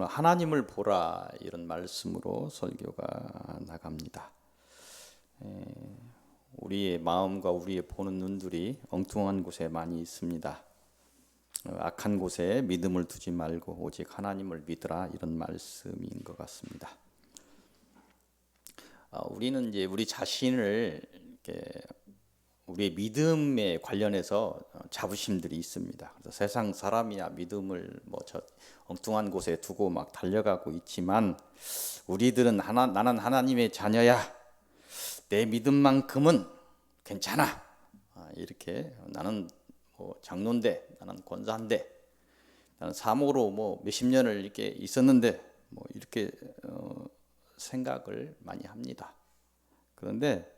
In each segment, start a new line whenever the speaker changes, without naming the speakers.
오늘 하나님을 보라 이런 말씀으로 설교가 나갑니다. 우리의 마음과 우리의 보는 눈들이 엉뚱한 곳에 많이 있습니다. 악한 곳에 믿음을 두지 말고 오직 하나님을 믿으라 이런 말씀인 것 같습니다. 우리는 이제 우리 자신을 우리의 믿음에 관련해서 자부심들이 있습니다. 그래서 세상 사람이야 믿음을 저 엉뚱한 곳에 두고 막 달려가고 있지만 우리들은 나는 하나님의 자녀야. 내 믿음만큼은 괜찮아. 이렇게 나는 장로인데, 나는 권사인데, 나는 사모로 몇십 년을 이렇게 있었는데 이렇게 생각을 많이 합니다. 그런데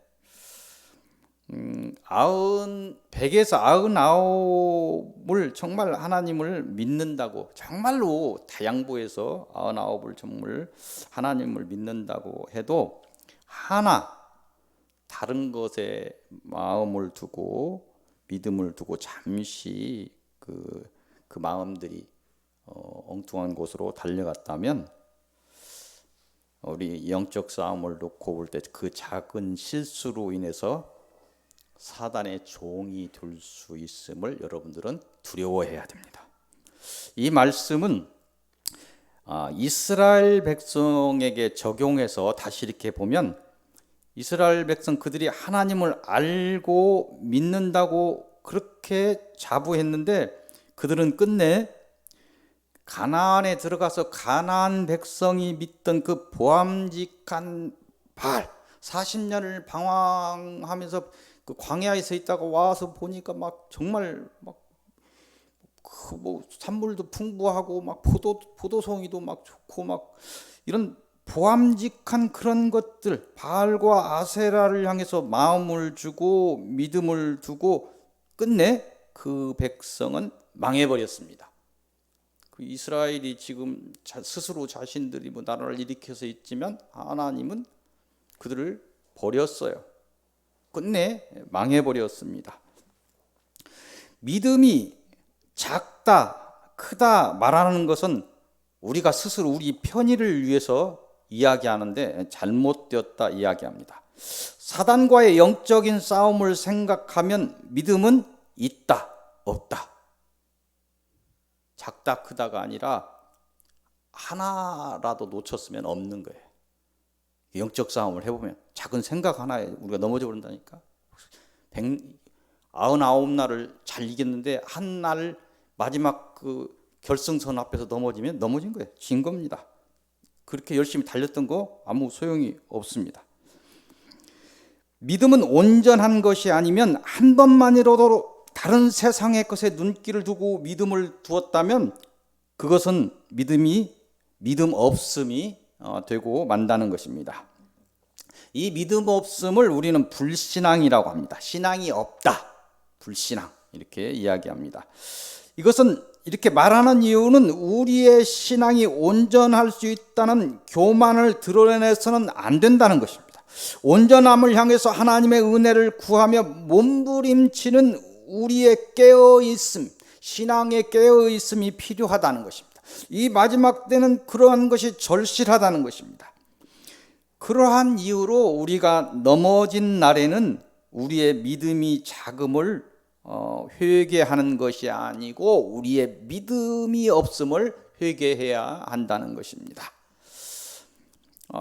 100에서 99을 정말 하나님을 믿는다고, 정말로 다양보에서 99을 정말 하나님을 믿는다고 해도 하나 다른 것에 마음을 두고 믿음을 두고 잠시 그 마음들이 엉뚱한 곳으로 달려갔다면 우리 영적 싸움을 놓고 볼 때 그 작은 실수로 인해서 사단의 종이 될 수 있음을 여러분들은 두려워해야 됩니다. 이 말씀은 이스라엘 백성에게 적용해서 다시 이렇게 보면 이스라엘 백성 그들이 하나님을 알고 믿는다고 그렇게 자부했는데 그들은 끝내 가나안에 들어가서 가나안 백성이 믿던 그 보암직한 바알 40년을 방황하면서 그 광야에서 있다가 와서 보니까 정말 산물도 풍부하고 포도송이도 좋고 이런 보암직한 그런 것들, 바알과 아세라를 향해서 마음을 주고 믿음을 두고 끝내 그 백성은 망해버렸습니다. 그 이스라엘이 지금 스스로 자신들이 나라를 일으켜서 있지만 하나님은 그들을 버렸어요. 끝내 망해버렸습니다. 믿음이 작다, 크다 말하는 것은 우리가 스스로 우리 편의를 위해서 이야기하는데 잘못되었다 이야기합니다. 사단과의 영적인 싸움을 생각하면 믿음은 있다, 없다. 작다, 크다가 아니라 하나라도 놓쳤으면 없는 거예요. 영적 싸움을 해보면 작은 생각 하나에 우리가 넘어져 버린다니까. 99날을 잘 이겼는데 한 날 마지막 그 결승선 앞에서 넘어진 거예요. 진 겁니다. 그렇게 열심히 달렸던 거 아무 소용이 없습니다. 믿음은 온전한 것이 아니면 한 번만이라도 다른 세상의 것에 눈길을 두고 믿음을 두었다면 그것은 믿음 없음이 되고 만다는 것입니다. 이 믿음 없음을 우리는 불신앙이라고 합니다. 신앙이 없다, 불신앙 이렇게 이야기합니다. 이것은 이렇게 말하는 이유는 우리의 신앙이 온전할 수 있다는 교만을 드러내서는 안 된다는 것입니다. 온전함을 향해서 하나님의 은혜를 구하며 몸부림치는 우리의 깨어있음, 신앙의 깨어있음이 필요하다는 것입니다. 이 마지막 때는 그러한 것이 절실하다는 것입니다. 그러한 이유로 우리가 넘어진 날에는 우리의 믿음이 작음을 회개하는 것이 아니고 우리의 믿음이 없음을 회개해야 한다는 것입니다.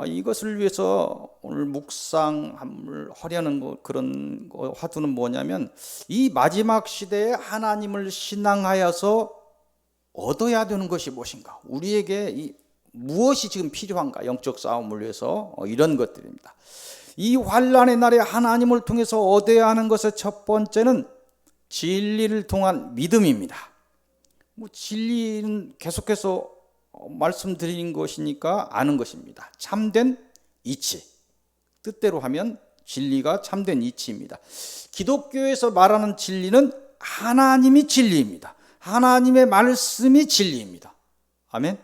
이것을 위해서 오늘 묵상을 하려는 그런 화두는 뭐냐면 이 마지막 시대에 하나님을 신앙하여서 얻어야 되는 것이 무엇인가? 우리에게 무엇이 지금 필요한가? 영적 싸움을 위해서 이런 것들입니다. 이 환난의 날에 하나님을 통해서 얻어야 하는 것의 첫 번째는 진리를 통한 믿음입니다. 진리는 계속해서 말씀드린 것이니까 아는 것입니다. 참된 이치, 뜻대로 하면 진리가 참된 이치입니다. 기독교에서 말하는 진리는 하나님이 진리입니다. 하나님의 말씀이 진리입니다. 아멘.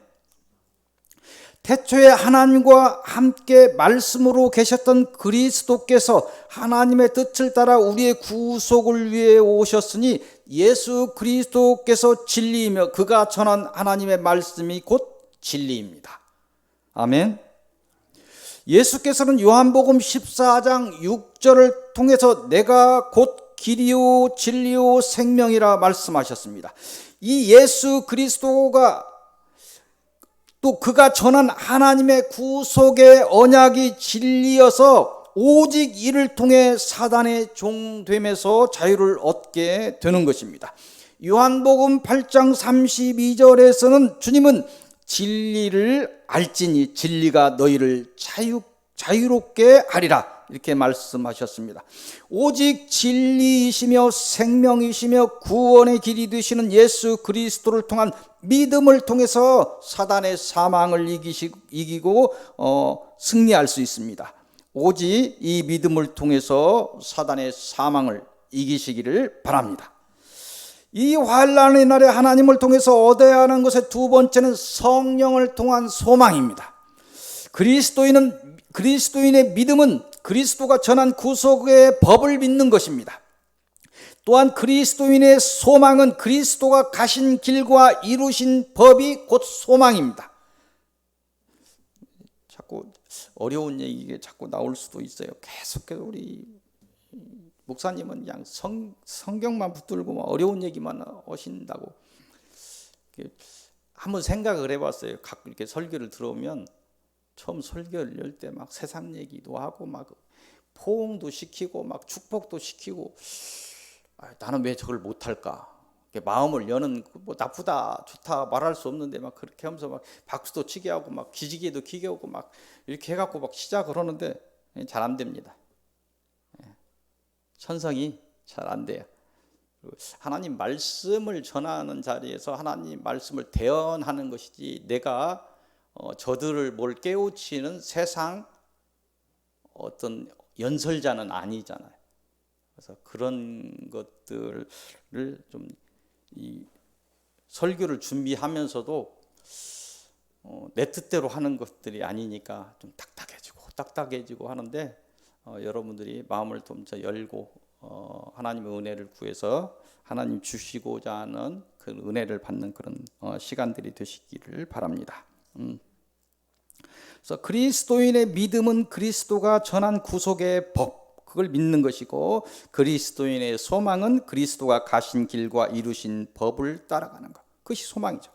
태초에 하나님과 함께 말씀으로 계셨던 그리스도께서 하나님의 뜻을 따라 우리의 구속을 위해 오셨으니 예수 그리스도께서 진리이며 그가 전한 하나님의 말씀이 곧 진리입니다. 아멘. 예수께서는 요한복음 14장 6절을 통해서 내가 곧 길이요 진리요 생명이라 말씀하셨습니다. 이 예수 그리스도가 또 그가 전한 하나님의 구속의 언약이 진리여서 오직 이를 통해 사단의 종됨에서 자유를 얻게 되는 것입니다. 요한복음 8장 32절에서는 주님은 진리를 알지니 진리가 너희를 자유롭게 하리라 이렇게 말씀하셨습니다. 오직 진리이시며 생명이시며 구원의 길이 되시는 예수 그리스도를 통한 믿음을 통해서 사단의 사망을 이기고 승리할 수 있습니다. 오직 이 믿음을 통해서 사단의 사망을 이기시기를 바랍니다. 이 환난의 날에 하나님을 통해서 얻어야 하는 것의 두 번째는 성령을 통한 소망입니다. 그리스도인의 믿음은 그리스도가 전한 구속의 법을 믿는 것입니다. 또한 그리스도인의 소망은 그리스도가 가신 길과 이루신 법이 곧 소망입니다. 자꾸 어려운 얘기가 자꾸 나올 수도 있어요. 계속해서 우리 목사님은 그냥 성경만 붙들고 어려운 얘기만 하신다고. 한번 생각을 해봤어요. 이렇게 설교를 들어오면 처음 설교를 열 때 막 세상 얘기도 하고 막 포옹도 시키고 막 축복도 시키고 나는 왜 저걸 못할까? 마음을 여는 뭐 나쁘다 좋다 말할 수 없는데 막 그렇게 하면서 막 박수도 치게 하고 막 기지개도 키게 하고 막 이렇게 해갖고 막 시작을 하는데 잘 안 됩니다. 천성이 잘 안 돼요. 하나님 말씀을 전하는 자리에서 하나님 말씀을 대언하는 것이지 내가 저들을 뭘 깨우치는 세상 어떤 연설자는 아니잖아요. 그래서 그런 것들을 좀 이 설교를 준비하면서도 내 뜻대로 하는 것들이 아니니까 좀 딱딱해지고 하는데 여러분들이 마음을 좀 열고 하나님의 은혜를 구해서 하나님 주시고자 하는 그 은혜를 받는 그런 시간들이 되시기를 바랍니다. 그래서 그리스도인의 믿음은 그리스도가 전한 구속의 법 그걸 믿는 것이고 그리스도인의 소망은 그리스도가 가신 길과 이루신 법을 따라가는 것 그것이 소망이죠.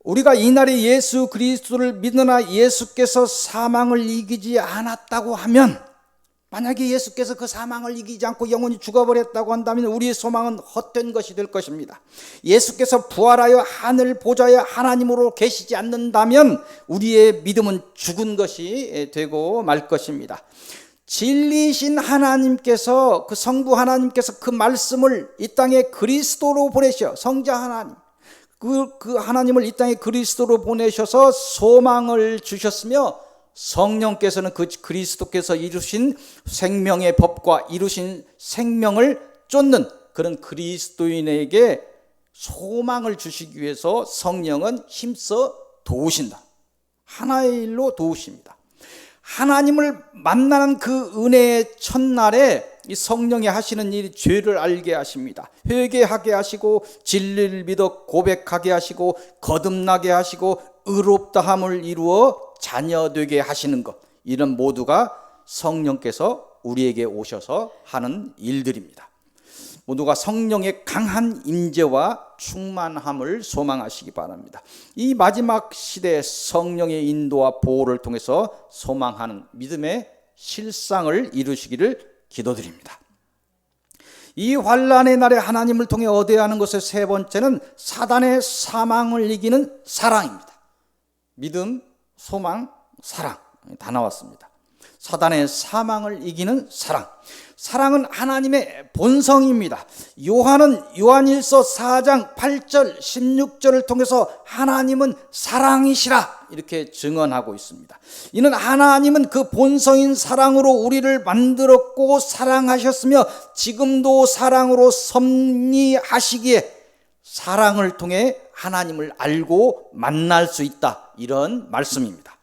우리가 이날에 예수 그리스도를 믿으나 예수께서 사망을 이기지 않았다고 하면 만약에 예수께서 그 사망을 이기지 않고 영원히 죽어버렸다고 한다면 우리의 소망은 헛된 것이 될 것입니다. 예수께서 부활하여 하늘 보좌에 하나님으로 계시지 않는다면 우리의 믿음은 죽은 것이 되고 말 것입니다. 진리신 하나님께서 그 성부 하나님께서 그 말씀을 이 땅에 그리스도로 보내셔 성자 하나님 그 하나님을 이 땅에 그리스도로 보내셔서 소망을 주셨으며 성령께서는 그 그리스도께서 이루신 생명의 법과 이루신 생명을 쫓는 그런 그리스도인에게 소망을 주시기 위해서 성령은 힘써 도우신다. 하나의 일로 도우십니다. 하나님을 만나는 그 은혜의 첫날에 이 성령이 하시는 일이 죄를 알게 하십니다. 회개하게 하시고 진리를 믿어 고백하게 하시고 거듭나게 하시고 의롭다함을 이루어 자녀되게 하시는 것 이런 모두가 성령께서 우리에게 오셔서 하는 일들입니다. 모두가 성령의 강한 임재와 충만함을 소망하시기 바랍니다. 이 마지막 시대에 성령의 인도와 보호를 통해서 소망하는 믿음의 실상을 이루시기를 기도드립니다. 이 환난의 날에 하나님을 통해 얻어야 하는 것의 세 번째는 사단의 사망을 이기는 사랑입니다. 믿음, 소망, 사랑 다 나왔습니다. 사단의 사망을 이기는 사랑. 사랑은 하나님의 본성입니다. 요한은 요한일서 4장 8절 16절을 통해서 하나님은 사랑이시라 이렇게 증언하고 있습니다. 이는 하나님은 그 본성인 사랑으로 우리를 만들었고 사랑하셨으며 지금도 사랑으로 섭리하시기에 사랑을 통해 하나님을 알고 만날 수 있다 이런 말씀입니다.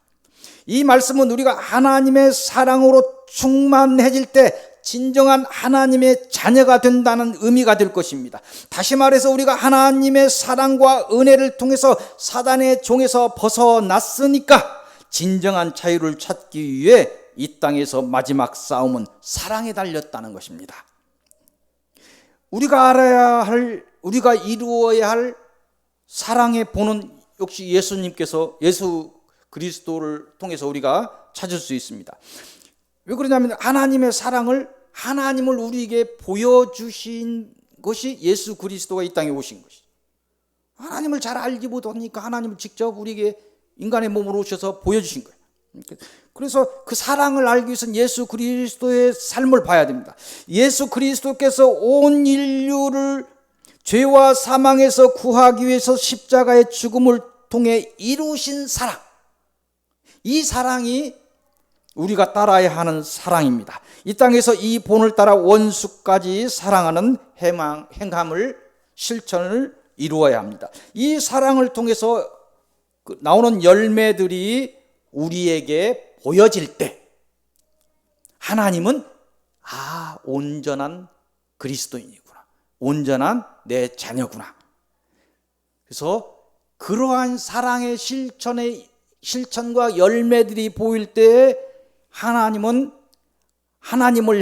이 말씀은 우리가 하나님의 사랑으로 충만해질 때 진정한 하나님의 자녀가 된다는 의미가 될 것입니다. 다시 말해서 우리가 하나님의 사랑과 은혜를 통해서 사단의 종에서 벗어났으니까 진정한 자유를 찾기 위해 이 땅에서 마지막 싸움은 사랑에 달렸다는 것입니다. 우리가 알아야 할, 우리가 이루어야 할 사랑의 본은 역시 예수 그리스도를 통해서 우리가 찾을 수 있습니다. 왜 그러냐면 하나님을 우리에게 보여주신 것이 예수 그리스도가 이 땅에 오신 것이죠. 하나님을 잘 알지 못하니까 하나님을 직접 우리에게 인간의 몸으로 오셔서 보여주신 거예요. 그래서 그 사랑을 알기 위해서는 예수 그리스도의 삶을 봐야 됩니다. 예수 그리스도께서 온 인류를 죄와 사망에서 구하기 위해서 십자가의 죽음을 통해 이루신 사랑, 이 사랑이 우리가 따라야 하는 사랑입니다. 이 땅에서 이 본을 따라 원수까지 사랑하는 행함을, 실천을 이루어야 합니다. 이 사랑을 통해서 나오는 열매들이 우리에게 보여질 때 하나님은 온전한 그리스도인이구나, 온전한 내 자녀구나. 그래서 그러한 사랑의 실천과 열매들이 보일 때 하나님을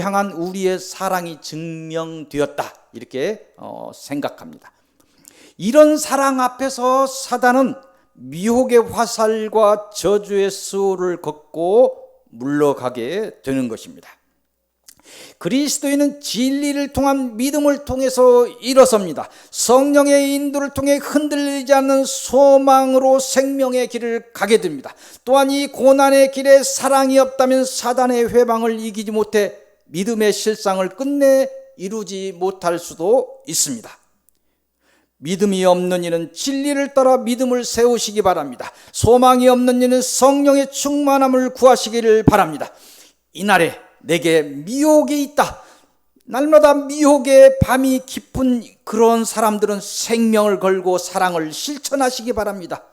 향한 우리의 사랑이 증명되었다, 이렇게 생각합니다. 이런 사랑 앞에서 사단은 미혹의 화살과 저주의 수호를 걷고 물러가게 되는 것입니다. 그리스도인은 진리를 통한 믿음을 통해서 일어섭니다. 성령의 인도를 통해 흔들리지 않는 소망으로 생명의 길을 가게 됩니다. 또한 이 고난의 길에 사랑이 없다면 사단의 회방을 이기지 못해 믿음의 실상을 끝내 이루지 못할 수도 있습니다. 믿음이 없는 이는 진리를 따라 믿음을 세우시기 바랍니다. 소망이 없는 이는 성령의 충만함을 구하시기를 바랍니다. 이날에 내게 미혹이 있다, 날마다 미혹의 밤이 깊은 그런 사람들은 생명을 걸고 사랑을 실천하시기 바랍니다.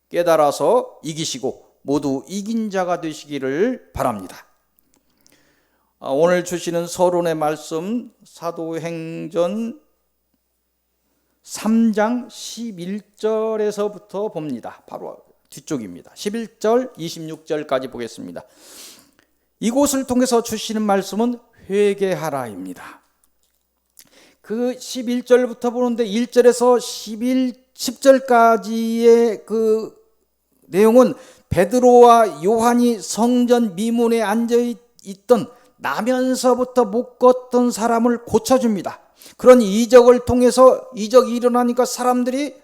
깨달아서 이기시고 모두 이긴 자가 되시기를 바랍니다. 오늘 주시는 서론의 말씀, 사도행전 3장 11절에서부터 봅니다. 바로 뒤쪽입니다. 11절 26절까지 보겠습니다. 이곳을 통해서 주시는 말씀은 회개하라입니다. 그 11절부터 보는데 1절에서 10절까지의 그 내용은 베드로와 요한이 성전 미문에 앉아있던 나면서부터 못 걷던 사람을 고쳐줍니다. 그런 이적을 통해서, 이적이 일어나니까 사람들이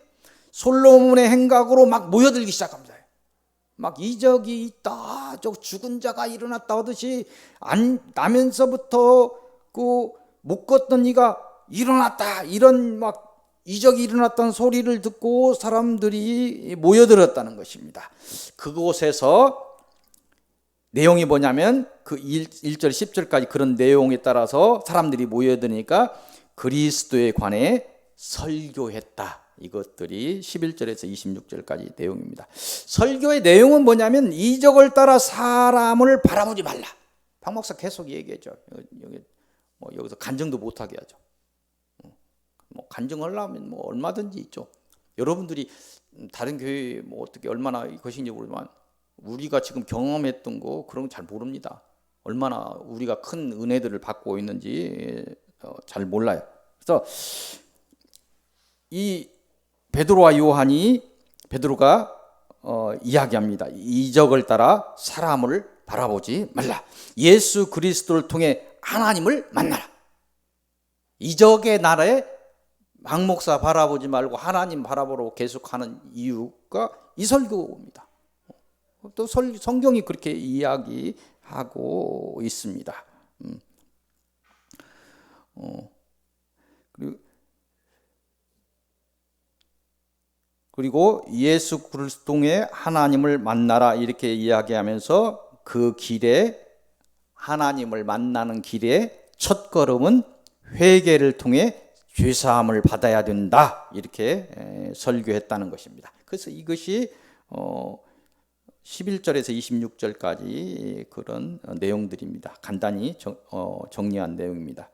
솔로몬의 행각으로 막 모여들기 시작합니다. 막 이적이 있다, 저 죽은 자가 일어났다 하듯이 나면서부터 그 못 걷던 이가 일어났다, 이런 막 이적이 일어났다는 소리를 듣고 사람들이 모여들었다는 것입니다. 그곳에서 내용이 뭐냐면 그 1절 10절까지 그런 내용에 따라서 사람들이 모여드니까 그리스도에 관해 설교했다. 이것들이 11절에서 26절까지 내용입니다. 설교의 내용은 뭐냐면 이적을 따라 사람을 바라보지 말라. 박 목사 계속 얘기했죠. 여기서 간증도 못하게 하죠. 간증하려면 얼마든지 있죠. 여러분들이 다른 교회 어떻게 얼마나 것인지 모르지만 우리가 지금 경험했던 거 그런 거 잘 모릅니다. 얼마나 우리가 큰 은혜들을 받고 있는지 잘 몰라요. 그래서 이 베드로와 베드로가 이야기합니다. 이적을 따라 사람을 바라보지 말라. 예수 그리스도를 통해 하나님을 만나라. 이적의 날에 박 목사 바라보지 말고 하나님 바라보러 계속하는 이유가 이 설교입니다. 또 성경이 그렇게 이야기하고 있습니다. 그리고 예수 그리스도 통해 하나님을 만나라 이렇게 이야기하면서 그 길에, 하나님을 만나는 길에 첫 걸음은 회개를 통해 죄사함을 받아야 된다, 이렇게 설교했다는 것입니다. 그래서 이것이 11절에서 26절까지 그런 내용들입니다. 간단히 정리한 내용입니다.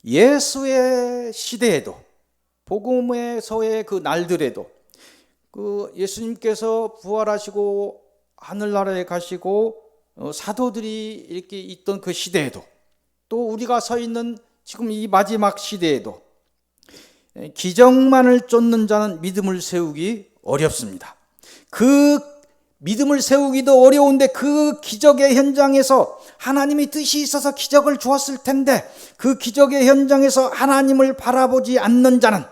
예수의 시대에도, 복음에서의 그 날들에도, 그 예수님께서 부활하시고 하늘나라에 가시고 사도들이 이렇게 있던 그 시대에도, 또 우리가 서 있는 지금 이 마지막 시대에도 기적만을 쫓는 자는 믿음을 세우기 어렵습니다. 그 믿음을 세우기도 어려운데 그 기적의 현장에서 하나님이 뜻이 있어서 기적을 주었을 텐데 그 기적의 현장에서 하나님을 바라보지 않는 자는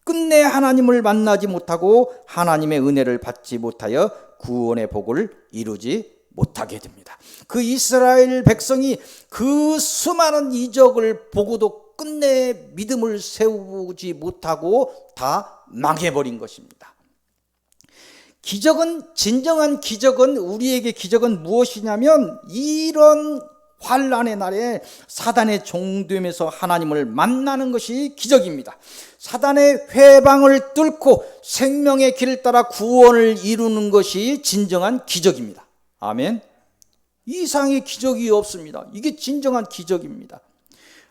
끝내 하나님을 만나지 못하고 하나님의 은혜를 받지 못하여 구원의 복을 이루지 못하게 됩니다. 그 이스라엘 백성이 그 수많은 이적을 보고도 끝내 믿음을 세우지 못하고 다 망해버린 것입니다. 기적은, 진정한 기적은, 우리에게 기적은 무엇이냐면 이런 환난의 날에 사단의 종되면서 하나님을 만나는 것이 기적입니다. 사단의 회방을 뚫고 생명의 길을 따라 구원을 이루는 것이 진정한 기적입니다. 아멘. 이상의 기적이 없습니다. 이게 진정한 기적입니다.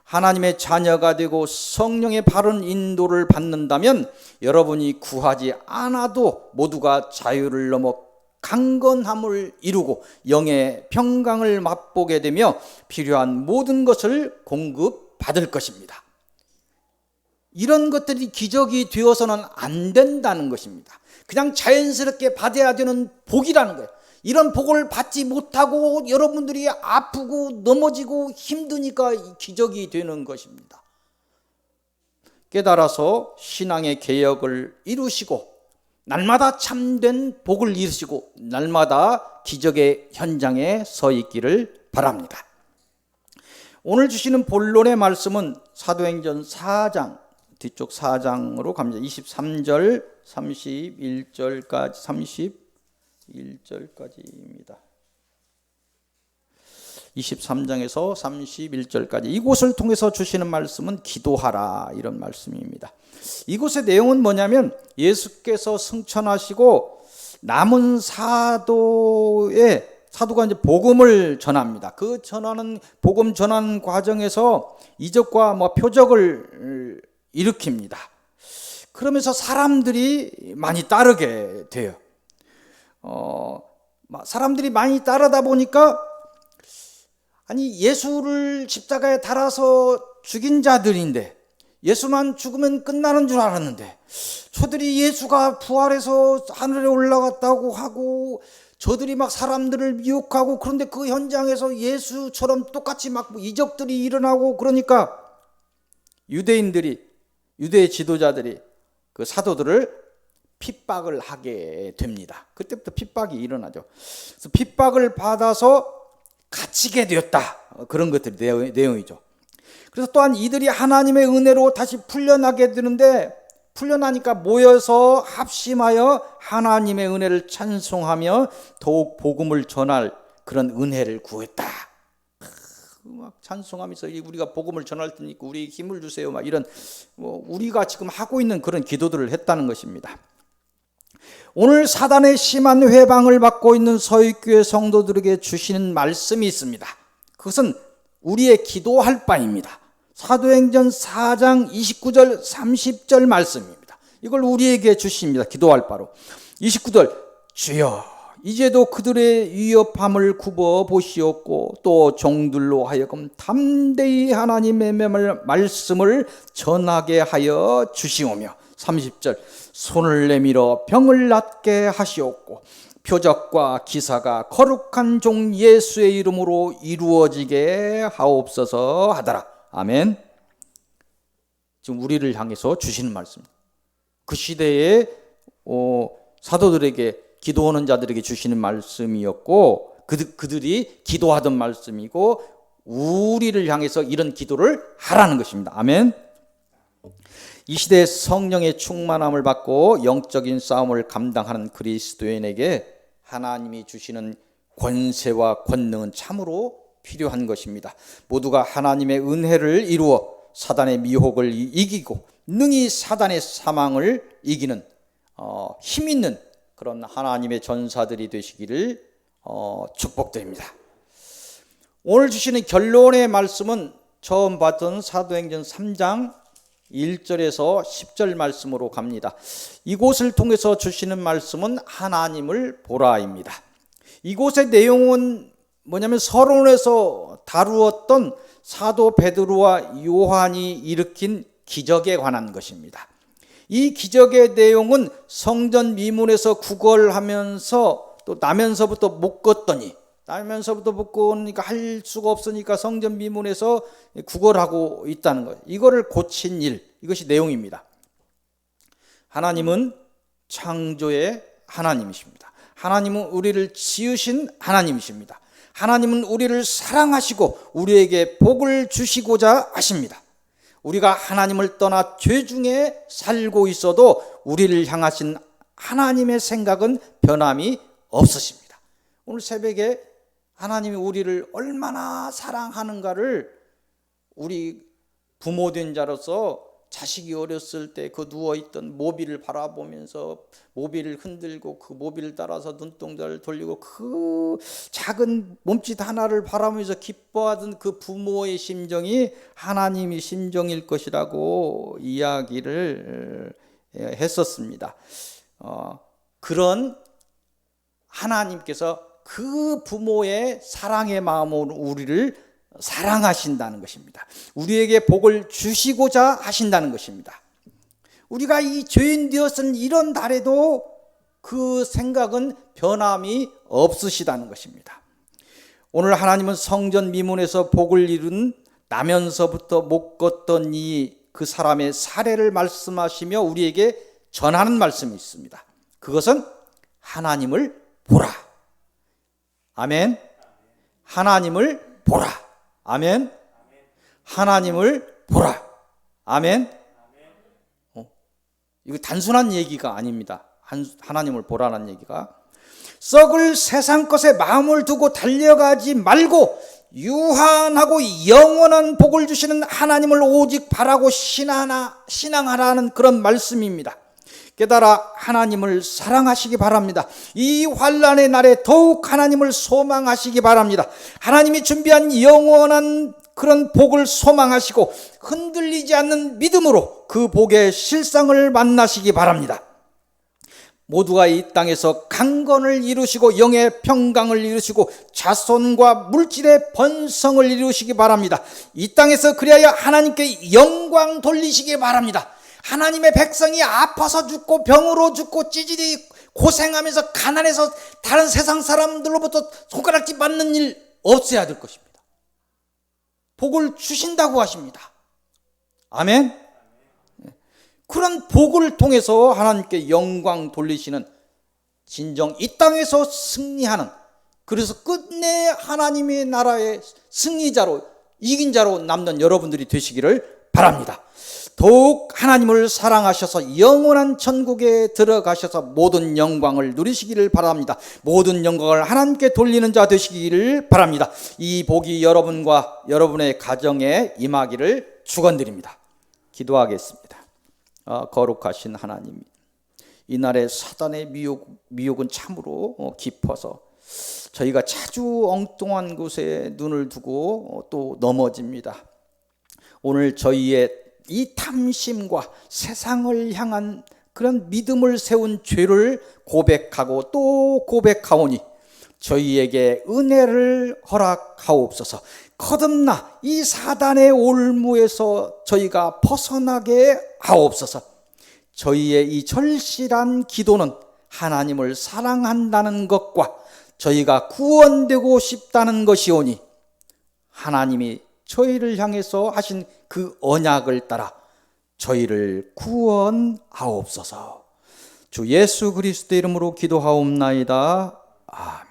하나님의 자녀가 되고 성령의 바른 인도를 받는다면 여러분이 구하지 않아도 모두가 자유를 넘어 강건함을 이루고 영의 평강을 맛보게 되며 필요한 모든 것을 공급받을 것입니다. 이런 것들이 기적이 되어서는 안 된다는 것입니다. 그냥 자연스럽게 받아야 되는 복이라는 거예요. 이런 복을 받지 못하고 여러분들이 아프고 넘어지고 힘드니까 기적이 되는 것입니다. 깨달아서 신앙의 개혁을 이루시고 날마다 참된 복을 이루시고 날마다 기적의 현장에 서 있기를 바랍니다. 오늘 주시는 본론의 말씀은 사도행전 4장, 뒤쪽 4장으로 갑니다. 23절, 31절까지 31절까지입니다. 23장에서 31절까지 이곳을 통해서 주시는 말씀은 기도하라, 이런 말씀입니다. 이곳의 내용은 뭐냐면 예수께서 승천하시고 남은 사도가 이제 복음을 전합니다. 그 전하는 복음 전하는 과정에서 이적과 표적을 일으킵니다. 그러면서 사람들이 많이 따르게 돼요. 사람들이 많이 따르다 보니까 아니 예수를 십자가에 달아서 죽인 자들인데 예수만 죽으면 끝나는 줄 알았는데 저들이 예수가 부활해서 하늘에 올라갔다고 하고 저들이 막 사람들을 미혹하고 그런데 그 현장에서 예수처럼 똑같이 막 이적들이 일어나고 그러니까 유대의 지도자들이 그 사도들을 핍박을 하게 됩니다. 그때부터 핍박이 일어나죠. 그래서 핍박을 받아서 갇히게 되었다. 그런 것들이 내용이죠. 그래서 또한 이들이 하나님의 은혜로 다시 풀려나게 되는데 풀려나니까 모여서 합심하여 하나님의 은혜를 찬송하며 더욱 복음을 전할 그런 은혜를 구했다. 막 찬송하면서 우리가 복음을 전할 테니까 우리 힘을 주세요. 막 이런 우리가 지금 하고 있는 그런 기도들을 했다는 것입니다. 오늘 사단의 심한 회방을 받고 있는 서윗교회 성도들에게 주시는 말씀이 있습니다. 그것은 우리의 기도할 바입니다. 사도행전 4장 29절 30절 말씀입니다. 이걸 우리에게 주십니다. 기도할 바로 29절 주여 이제도 그들의 위협함을 굽어 보시옵고 또 종들로 하여금 담대히 하나님의 말씀을 전하게 하여 주시오며 30절 손을 내밀어 병을 낫게 하시옵고 표적과 기사가 거룩한 종 예수의 이름으로 이루어지게 하옵소서 하더라. 아멘. 지금 우리를 향해서 주시는 말씀. 그 시대에 사도들에게 기도하는 자들에게 주시는 말씀이었고 그들이 기도하던 말씀이고 우리를 향해서 이런 기도를 하라는 것입니다. 아멘. 이 시대에 성령의 충만함을 받고 영적인 싸움을 감당하는 그리스도인에게 하나님이 주시는 권세와 권능은 참으로 필요한 것입니다. 모두가 하나님의 은혜를 이루어 사단의 미혹을 이기고 능히 사단의 사망을 이기는 힘 있는 그런 하나님의 전사들이 되시기를 축복드립니다. 오늘 주시는 결론의 말씀은 처음 봤던 사도행전 3장 1절에서 10절 말씀으로 갑니다. 이곳을 통해서 주시는 말씀은 하나님을 보라입니다. 이곳의 내용은 뭐냐면 서론에서 다루었던 사도 베드로와 요한이 일으킨 기적에 관한 것입니다. 이 기적의 내용은 성전 미문에서 구걸하면서 또 나면서부터 못 걷더니 나면서부터 못 걷으니까 할 수가 없으니까 성전 미문에서 구걸하고 있다는 거예요. 이거를 고친 일, 이것이 내용입니다. 하나님은 창조의 하나님이십니다. 하나님은 우리를 지으신 하나님이십니다. 하나님은 우리를 사랑하시고 우리에게 복을 주시고자 하십니다. 우리가 하나님을 떠나 죄 중에 살고 있어도 우리를 향하신 하나님의 생각은 변함이 없으십니다. 오늘 새벽에 하나님이 우리를 얼마나 사랑하는가를 우리 부모된 자로서 자식이 어렸을 때 그 누워있던 모비를 바라보면서 모비를 흔들고 그 모비를 따라서 눈동자를 돌리고 그 작은 몸짓 하나를 바라보면서 기뻐하던 그 부모의 심정이 하나님의 심정일 것이라고 이야기를 했었습니다. 그런 하나님께서 그 부모의 사랑의 마음으로 우리를 사랑하신다는 것입니다. 우리에게 복을 주시고자 하신다는 것입니다. 우리가 이 죄인 되었은 이런 날에도 그 생각은 변함이 없으시다는 것입니다. 오늘 하나님은 성전 미문에서 복을 이룬 나면서부터 못 걷던 그 사람의 사례를 말씀하시며 우리에게 전하는 말씀이 있습니다. 그것은 하나님을 보라. 아멘. 하나님을 보라. 아멘. 하나님을 보라. 아멘. 이거 단순한 얘기가 아닙니다. 하나님을 보라는 얘기가. 썩을 세상 것에 마음을 두고 달려가지 말고 유한하고 영원한 복을 주시는 하나님을 오직 바라고 신앙하라는 그런 말씀입니다. 깨달아 하나님을 사랑하시기 바랍니다. 이 환난의 날에 더욱 하나님을 소망하시기 바랍니다. 하나님이 준비한 영원한 그런 복을 소망하시고 흔들리지 않는 믿음으로 그 복의 실상을 만나시기 바랍니다. 모두가 이 땅에서 강건을 이루시고 영의 평강을 이루시고 자손과 물질의 번성을 이루시기 바랍니다. 이 땅에서 그리하여 하나님께 영광 돌리시기 바랍니다. 하나님의 백성이 아파서 죽고 병으로 죽고 찌질이 고생하면서 가난해서 다른 세상 사람들로부터 손가락질 받는 일 없어야 될 것입니다. 복을 주신다고 하십니다. 아멘. 그런 복을 통해서 하나님께 영광 돌리시는 진정 이 땅에서 승리하는, 그래서 끝내 하나님의 나라의 승리자로 이긴 자로 남는 여러분들이 되시기를 바랍니다. 더욱 하나님을 사랑하셔서 영원한 천국에 들어가셔서 모든 영광을 누리시기를 바랍니다. 모든 영광을 하나님께 돌리는 자 되시기를 바랍니다. 이 복이 여러분과 여러분의 가정에 임하기를 축원드립니다. 기도하겠습니다. 거룩하신 하나님, 이날의 사단의 미혹은 참으로 깊어서 저희가 자주 엉뚱한 곳에 눈을 두고 또 넘어집니다. 오늘 저희의 이 탐심과 세상을 향한 그런 믿음을 세운 죄를 고백하고 또 고백하오니 저희에게 은혜를 허락하옵소서. 거듭나 이 사단의 올무에서 저희가 벗어나게 하옵소서. 저희의 이 절실한 기도는 하나님을 사랑한다는 것과 저희가 구원되고 싶다는 것이오니 하나님이 저희를 향해서 하신 그 언약을 따라 저희를 구원하옵소서. 주 예수 그리스도 이름으로 기도하옵나이다. 아멘.